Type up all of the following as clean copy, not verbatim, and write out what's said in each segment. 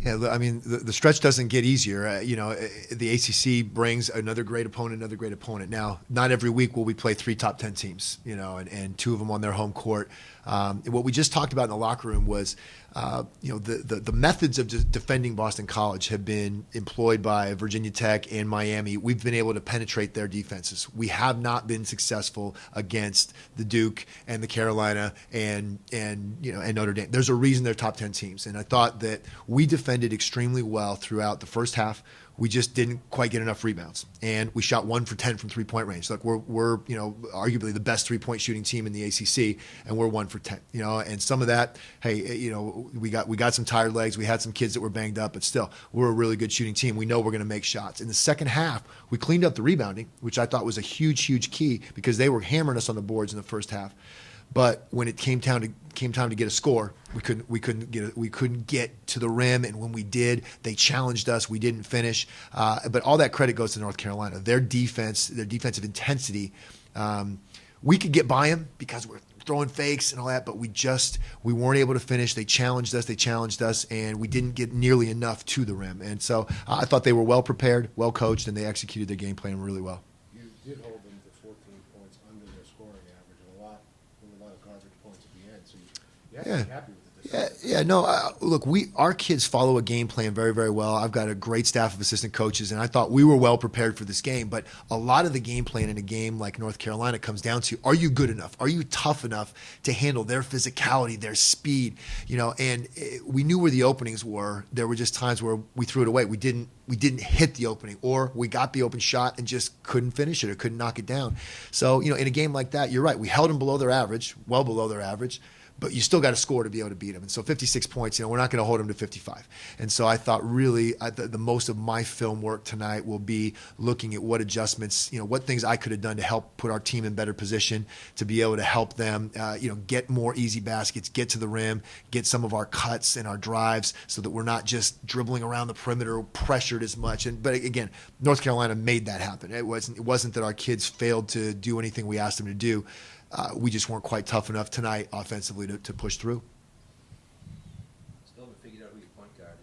Yeah, I mean, the stretch doesn't get easier. The ACC brings another great opponent. Now, not every week will we play 3 top 10 teams, and 2 of them on their home court. What we just talked about in the locker room was, the methods of defending Boston College have been employed by Virginia Tech and Miami. We've been able to penetrate their defenses. We have not been successful against the Duke and the Carolina and Notre Dame. There's a reason they're top 10 teams, and I thought that we defended extremely well throughout the first half. We just didn't quite get enough rebounds, and we shot 1 for 10 from 3-point range. Like we're arguably the best 3-point shooting team in the ACC, and we're 1 for 10. And some of that, hey, we got some tired legs. We had some kids that were banged up, but still, we're a really good shooting team. We know we're going to make shots. In the second half, we cleaned up the rebounding, which I thought was a huge key because they were hammering us on the boards in the first half. But when it came time to get a score, we couldn't get to the rim, and when we did, they challenged us. We didn't finish. But all that credit goes to North Carolina. Their defense, their defensive intensity. We could get by them because we're throwing fakes and all that, but we weren't able to finish. They challenged us, and we didn't get nearly enough to the rim. And so I thought they were well prepared, well coached, and they executed their game plan really well. You did hold them to 14 points under their scoring average, and a lot of garbage points at the end. So you have to be happy with the defense. Look, our kids follow a game plan very, very well. I've got a great staff of assistant coaches, and I thought we were well prepared for this game. But a lot of the game plan in a game like North Carolina comes down to: are you good enough? Are you tough enough to handle their physicality, their speed? And we knew where the openings were. There were just times where we threw it away. We didn't hit the opening, or we got the open shot and just couldn't finish it or couldn't knock it down. So, in a game like that, you're right. We held them below their average, well below their average. But you still got to score to be able to beat them. And so 56 points, we're not going to hold them to 55. And so I thought really the most of my film work tonight will be looking at what adjustments, what things I could have done to help put our team in better position, to be able to help them, get more easy baskets, get to the rim, get some of our cuts and our drives so that we're not just dribbling around the perimeter pressured as much. But again, North Carolina made that happen. It wasn't that our kids failed to do anything we asked them to do. We just weren't quite tough enough tonight offensively to push through. Still haven't figured out who your point guard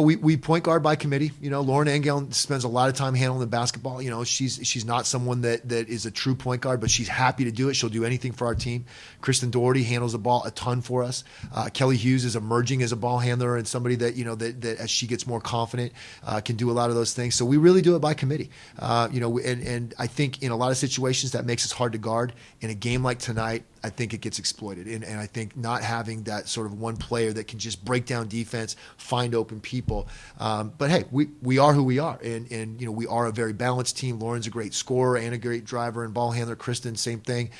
is. We point guard by committee. Lauren Engel spends a lot of time handling the basketball. She's not someone that is a true point guard, but she's happy to do it. She'll do anything for our team. Kristen Doherty handles the ball a ton for us. Kelly Hughes is emerging as a ball handler and somebody that that as she gets more confident can do a lot of those things. So we really do it by committee. And I think in a lot of situations that makes us hard to guard. In a game like tonight, I think it gets exploited. And I think not having that sort of one player that can just break down defense, find open people. But hey, we are who we are. And we are a very balanced team. Lauren's a great scorer and a great driver and ball handler. Kristen, same thing.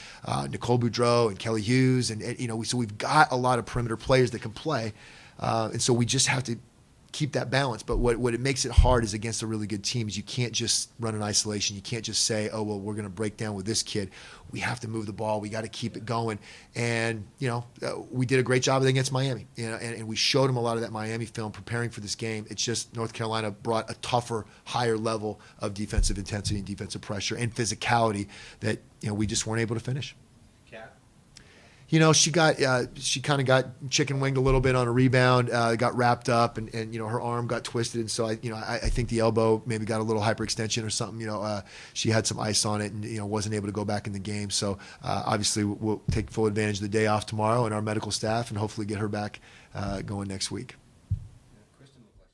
Nicole Boudreau and Kelly Hughes. So we've got a lot of perimeter players that can play. And so we just have to keep that balance. But what it makes it hard is against a really good team is you can't just run an isolation. You can't just say, oh, well, we're going to break down with this kid. We have to move the ball. We got to keep it going. And, we did a great job against Miami. And we showed them a lot of that Miami film preparing for this game. It's just North Carolina brought a tougher, higher level of defensive intensity and defensive pressure and physicality that, we just weren't able to finish. She kind of got chicken winged a little bit on a rebound, got wrapped up, and her arm got twisted, and so I think the elbow maybe got a little hyperextension or something. She had some ice on it, and wasn't able to go back in the game. So obviously we'll take full advantage of the day off tomorrow and our medical staff, and hopefully get her back going next week.